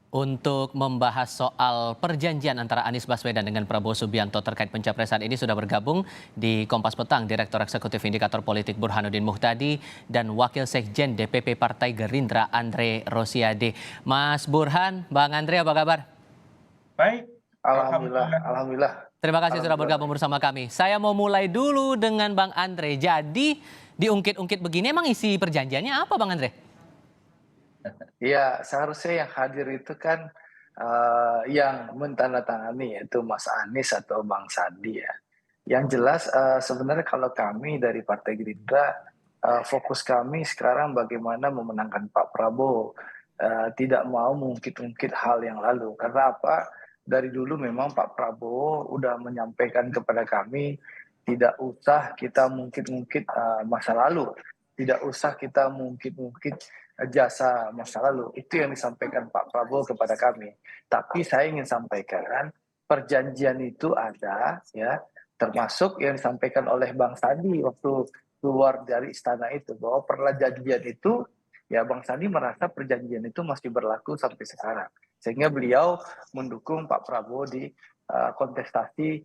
Untuk membahas soal perjanjian antara Anies Baswedan dengan Prabowo Subianto terkait pencapresan ini sudah bergabung di Kompas Petang Direktur Eksekutif Indikator Politik Burhanuddin Muhtadi dan Wakil Sekjen DPP Partai Gerindra Andre Rosiade. Mas Burhan, Bang Andre apa kabar? Baik, Alhamdulillah, alhamdulillah. alhamdulillah, Terima kasih sudah alhamdulillah bergabung baik. bersama kami. Saya mau mulai dulu dengan Bang Andre. Jadi diungkit-ungkit begini emang isi perjanjiannya apa Bang Andre? Iya, seharusnya yang hadir itu kan yang mentandatangani yaitu Mas Anies atau Bang Sandi ya. Yang jelas sebenarnya kalau kami dari Partai Gerindra fokus kami sekarang bagaimana memenangkan Pak Prabowo. Tidak mau mengungkit-ungkit hal yang lalu. Karena apa? Dari dulu memang Pak Prabowo udah menyampaikan kepada kami tidak usah kita mungkit-ungkit masa lalu. Tidak usah kita mungkit-ungkit jasa masa lalu. Itu yang disampaikan Pak Prabowo kepada kami. Tapi saya ingin sampaikan perjanjian itu ada ya, termasuk yang disampaikan oleh Bang Sandi waktu keluar dari istana itu, bahwa perjanjian itu ya Bang Sandi merasa perjanjian itu masih berlaku sampai sekarang. Sehingga beliau mendukung Pak Prabowo di kontestasi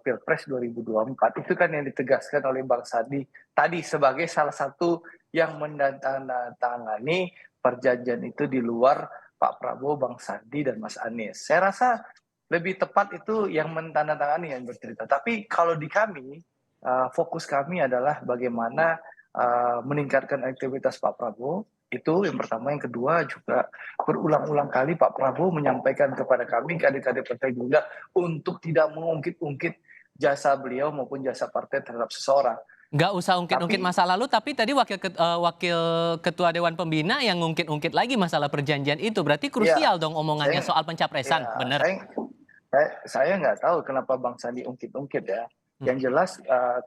Pilpres 2024. Itu kan yang ditegaskan oleh Bang Sandi tadi sebagai salah satu yang menandatangani perjanjian itu di luar Pak Prabowo, Bang Sandi, dan Mas Anies. Saya rasa lebih tepat itu yang menandatangani yang bercerita. Tapi kalau di kami, fokus kami adalah bagaimana meningkatkan aktivitas Pak Prabowo. Itu yang pertama. Yang kedua juga berulang-ulang kali Pak Prabowo menyampaikan kepada kami, kader-kader Partai Gerindra, untuk tidak mengungkit-ungkit jasa beliau maupun jasa partai terhadap seseorang. Nggak usah ungkit-ungkit Tapi masa lalu, tapi tadi wakil ketua Dewan Pembina yang ngungkit-ungkit lagi masalah perjanjian itu. Berarti ya, krusial dong omongannya saya soal pencapresan, ya bener? saya nggak tahu kenapa Bang Sandi ungkit-ungkit ya. Yang jelas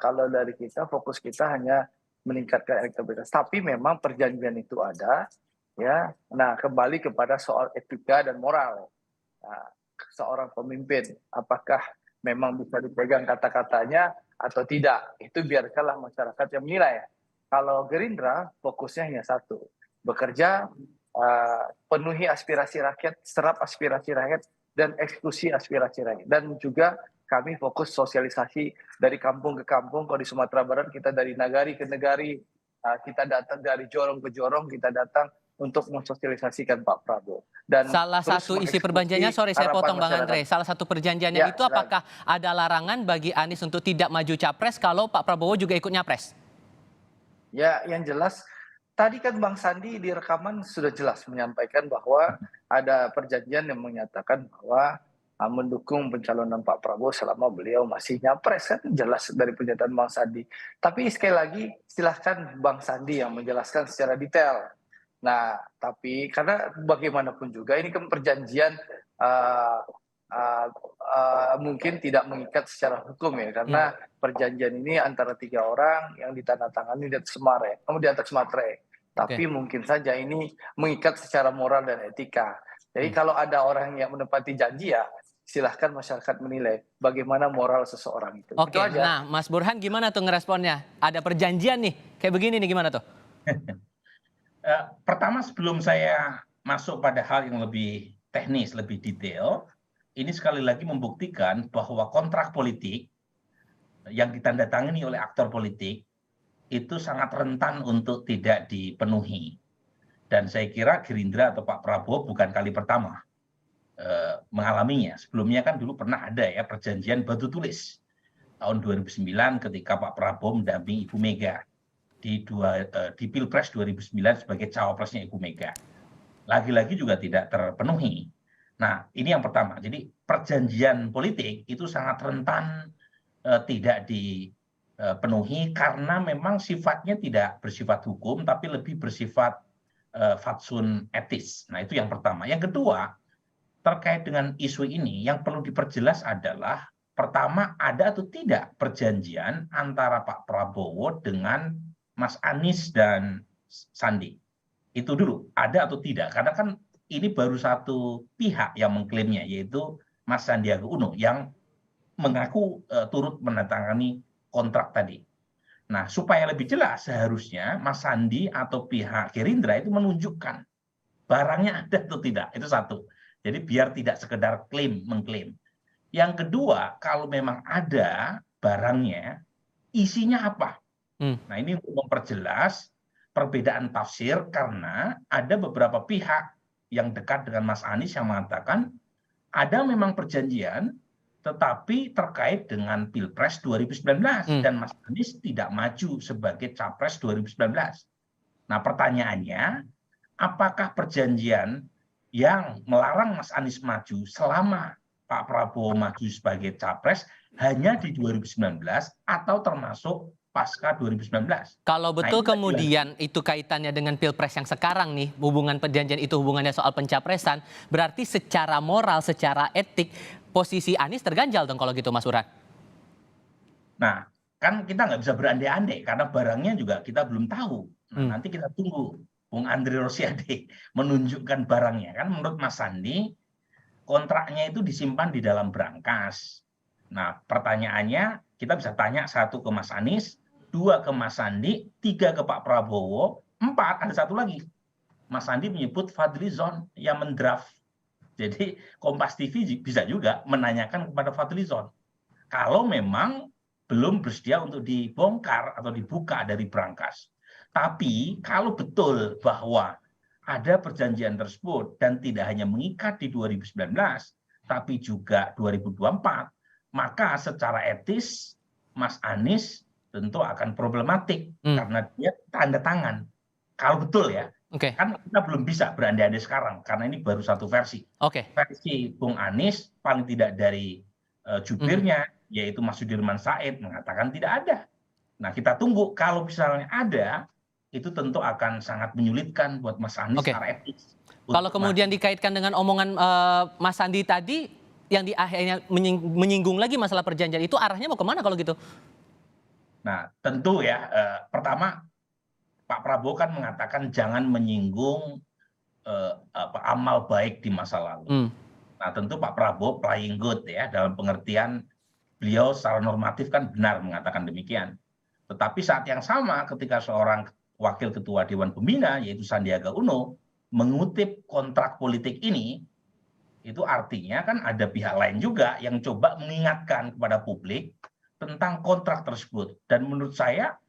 kalau dari kita, fokus kita hanya meningkatkan elektabilitas. Tapi memang perjanjian itu ada, ya. Nah, kembali kepada soal etika dan moral. Nah, seorang pemimpin, apakah memang bisa dipegang kata-katanya atau tidak? Itu biarkanlah masyarakat yang menilai. Kalau Gerindra fokusnya hanya satu, bekerja, penuhi aspirasi rakyat, serap aspirasi rakyat, dan eksekusi aspirasi rakyat. Dan juga kami fokus sosialisasi dari kampung ke kampung. Kalau di Sumatera Barat kita dari nagari ke nagari, kita datang dari jorong ke jorong, kita datang untuk mensosialisasikan Pak Prabowo dan Salah terus satu isi perjanjiannya, mengeksekusi sorry saya harapan potong Bang masyarakat. Andre, salah satu perjanjiannya Ya, itu apakah ada larangan bagi Anies untuk tidak maju capres kalau Pak Prabowo juga ikut nyapres? ya, yang jelas tadi kan Bang Sandi di rekaman sudah jelas menyampaikan bahwa ada perjanjian yang menyatakan bahwa mendukung pencalonan Pak Prabowo selama beliau masih nyapres, kan jelas dari pernyataan Bang Sandi. Tapi sekali lagi silahkan Bang Sandi yang menjelaskan secara detail. Nah, tapi karena bagaimanapun juga ini kan perjanjian uh, mungkin tidak mengikat secara hukum ya, Hmm, karena perjanjian ini antara 3 orang yang ditandatangani di atas Semare, di atas materai. oke. Tapi mungkin saja ini mengikat secara moral dan etika. Jadi Hmm. kalau ada orang yang menepati janji ya silahkan masyarakat menilai bagaimana moral seseorang itu. Itu Oke, aja. nah Mas Burhan gimana tuh ngeresponnya? Ada perjanjian nih, kayak begini nih gimana tuh? Pertama sebelum saya masuk pada hal yang lebih teknis, lebih detail, ini sekali lagi membuktikan bahwa kontrak politik yang ditandatangani oleh aktor politik itu sangat rentan untuk tidak dipenuhi. Dan saya kira Gerindra atau Pak Prabowo bukan kali pertama mengalaminya. Sebelumnya kan dulu pernah ada ya perjanjian batu tulis tahun 2009 ketika Pak Prabowo mendampingi Ibu Mega di Pilpres 2009 sebagai cawapresnya Ibu Mega. Lagi-lagi juga tidak terpenuhi. Nah, ini yang pertama. Jadi perjanjian politik itu sangat rentan tidak dipenuhi karena memang sifatnya tidak bersifat hukum tapi lebih bersifat fatsun etis. Nah, itu yang pertama. Yang kedua, terkait dengan isu ini yang perlu diperjelas adalah pertama, ada atau tidak perjanjian antara Pak Prabowo dengan Mas Anies dan Sandi. Itu dulu, ada atau tidak. Karena kan ini baru satu pihak yang mengklaimnya, yaitu Mas Sandiaga Uno yang mengaku turut menandatangani kontrak tadi. Nah, supaya lebih jelas seharusnya Mas Sandi atau pihak Gerindra itu menunjukkan barangnya ada atau tidak, itu satu. Jadi biar tidak sekedar mengklaim. Yang kedua, kalau memang ada barangnya, isinya apa? Nah, ini untuk memperjelas perbedaan tafsir karena ada beberapa pihak yang dekat dengan Mas Anies yang mengatakan ada memang perjanjian tetapi terkait dengan Pilpres 2019 dan Mas Anies tidak maju sebagai Capres 2019. Nah, pertanyaannya, apakah perjanjian yang melarang Mas Anies maju selama Pak Prabowo maju sebagai Capres hanya di 2019 atau termasuk pasca 2019? Kalau betul Nah, kemudian itu kaitannya dengan Pilpres yang sekarang nih, hubungan perjanjian itu hubungannya soal pencapresan, berarti secara moral, secara etik, posisi Anies terganjal dong kalau gitu Mas Burhan. Nah, kan kita nggak bisa berandai-andai karena barangnya juga kita belum tahu. Nah, nanti kita tunggu Bung Andri Rosiade menunjukkan barangnya. Kan menurut Mas Sandi, kontraknya itu disimpan di dalam brankas. Nah, pertanyaannya kita bisa tanya satu ke Mas Anies, dua ke Mas Sandi, tiga ke Pak Prabowo, empat, ada satu lagi. Mas Sandi menyebut Fadlizon yang mendraft. Jadi Kompas TV bisa juga menanyakan kepada Fadlizon. Kalau memang belum bersedia untuk dibongkar atau dibuka dari brankas. Tapi kalau betul bahwa ada perjanjian tersebut dan tidak hanya mengikat di 2019, tapi juga 2024, maka secara etis Mas Anies tentu akan problematik karena dia tanda tangan. Kalau betul ya, kan kita belum bisa berandai-andai sekarang karena ini baru satu versi. Versi Bung Anies paling tidak dari jubirnya, yaitu Mas Sudirman Said mengatakan tidak ada. Nah, kita tunggu kalau misalnya ada, itu tentu akan sangat menyulitkan buat Mas Anies secara etis. Kalau kemudian dikaitkan dengan omongan Mas Sandi tadi, yang di akhirnya menyinggung lagi masalah perjanjian itu arahnya mau kemana kalau gitu? Nah, tentu ya, pertama Pak Prabowo kan mengatakan jangan menyinggung amal baik di masa lalu. Nah, tentu Pak Prabowo playing good ya, dalam pengertian beliau secara normatif kan benar mengatakan demikian. Tetapi saat yang sama ketika seorang wakil ketua Dewan Pembina yaitu Sandiaga Uno mengutip kontrak politik ini, itu artinya kan ada pihak lain juga yang coba mengingatkan kepada publik tentang kontrak tersebut. Dan menurut saya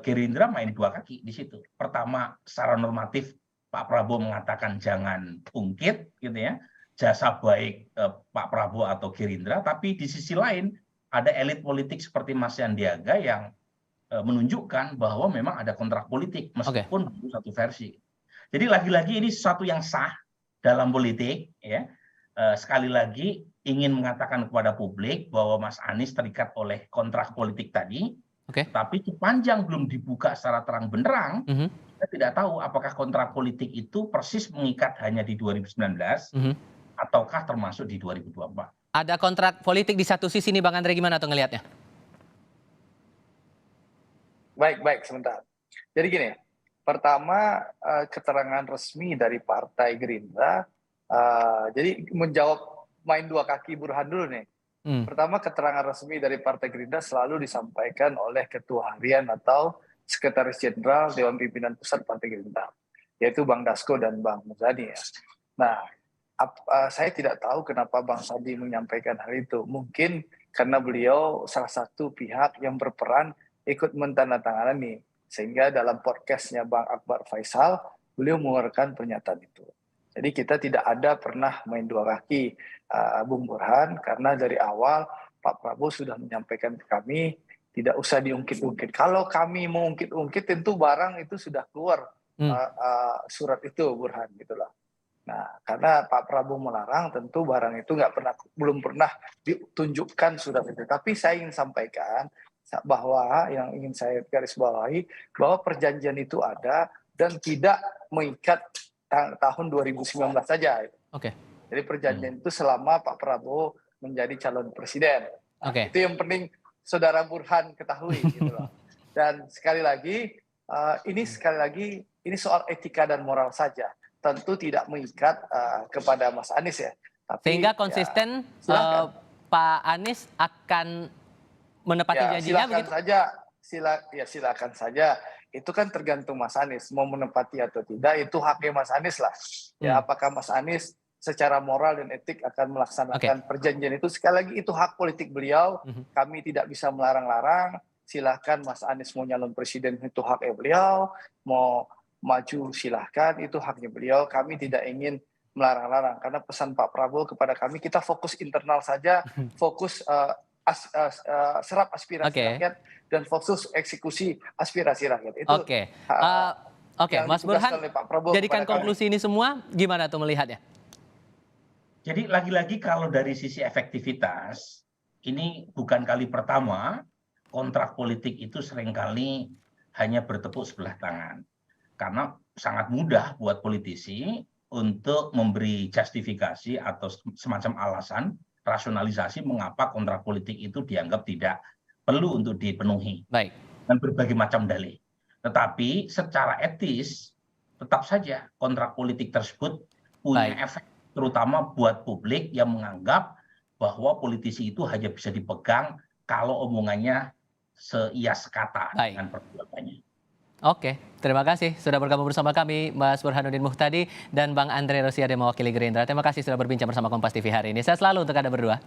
Gerindra main dua kaki di situ. Pertama, secara normatif Pak Prabowo mengatakan jangan ungkit gitu ya, jasa baik Pak Prabowo atau Gerindra, tapi di sisi lain ada elit politik seperti Mas Sandiaga yang menunjukkan bahwa memang ada kontrak politik meskipun baru satu versi. Jadi lagi-lagi ini sesuatu yang sah dalam politik ya. Sekali lagi ingin mengatakan kepada publik bahwa Mas Anies terikat oleh kontrak politik tadi. Tapi sepanjang belum dibuka secara terang benderang, kita tidak tahu apakah kontrak politik itu persis mengikat hanya di 2019 ataukah termasuk di 2024. Ada kontrak politik di satu sisi nih Bang Andre, gimana tuh ngelihatnya? Baik, sebentar. Jadi gini, pertama keterangan resmi dari Partai Gerindra, jadi menjawab main dua kaki Burhan dulu nih. Pertama, keterangan resmi dari Partai Gerindra selalu disampaikan oleh Ketua Harian atau Sekretaris Jenderal Dewan Pimpinan Pusat Partai Gerindra, yaitu Bang Dasko dan Bang Muzani ya. Nah, saya tidak tahu kenapa Bang Sandi menyampaikan hal itu. Mungkin karena beliau salah satu pihak yang berperan ikut mentandatangani, sehingga dalam podcastnya Bang Akbar Faisal, beliau mengeluarkan pernyataan itu. Jadi kita tidak ada pernah main dua kaki, Bung Burhan, karena dari awal Pak Prabowo sudah menyampaikan ke kami, tidak usah diungkit-ungkit. Kalau kami mau ungkit-ungkit, tentu barang itu sudah keluar surat itu, Burhan, gitulah. Nah, karena Pak Prabowo melarang, tentu barang itu belum pernah ditunjukkan surat itu. Tapi saya ingin sampaikan bahwa yang ingin saya garis bawahi, bahwa perjanjian itu ada dan tidak mengikat tahun 2019 saja. Jadi perjanjian itu selama Pak Prabowo menjadi calon presiden. Itu yang penting Saudara Burhan ketahui. Gitu loh. Dan sekali lagi, ini soal etika dan moral saja. Tentu tidak mengikat kepada Mas Anies ya. Tapi, sehingga konsisten Pak Anies akan menepati janjinya begitu? Silakan saja itu kan tergantung Mas Anies mau menepati atau tidak, itu haknya Mas Anies lah. Ya, apakah Mas Anies secara moral dan etik akan melaksanakan perjanjian itu, sekali lagi itu hak politik beliau. Kami tidak bisa melarang-larang. Silahkan Mas Anies mau nyalon presiden, itu haknya beliau. Mau maju silahkan, itu haknya beliau. Kami tidak ingin melarang-larang, karena pesan Pak Prabowo kepada kami, kita fokus internal saja, fokus serap aspirasi rakyat, dan fokus eksekusi aspirasi rakyat. Itu Oke, yang Mas ditugaskan Burhan, oleh Pak Prabowo jadikan kepada kami. konklusi ini semua, gimana tuh melihatnya? Jadi lagi-lagi kalau dari sisi efektivitas, ini bukan kali pertama kontrak politik itu seringkali hanya bertepuk sebelah tangan. Karena sangat mudah buat politisi untuk memberi justifikasi atau semacam alasan, rasionalisasi mengapa kontrak politik itu dianggap tidak perlu untuk dipenuhi. Baik. Dan berbagai macam dalih. Tetapi secara etis, tetap saja kontrak politik tersebut punya efek, terutama buat publik yang menganggap bahwa politisi itu hanya bisa dipegang kalau omongannya seia sekata dengan perbuatannya. Oke, terima kasih sudah bergabung bersama kami Mas Burhanuddin Muhtadi dan Bang Andre Rosiade mewakili Gerindra. Terima kasih sudah berbincang bersama Kompas TV hari ini. Sehat selalu untuk Anda berdua.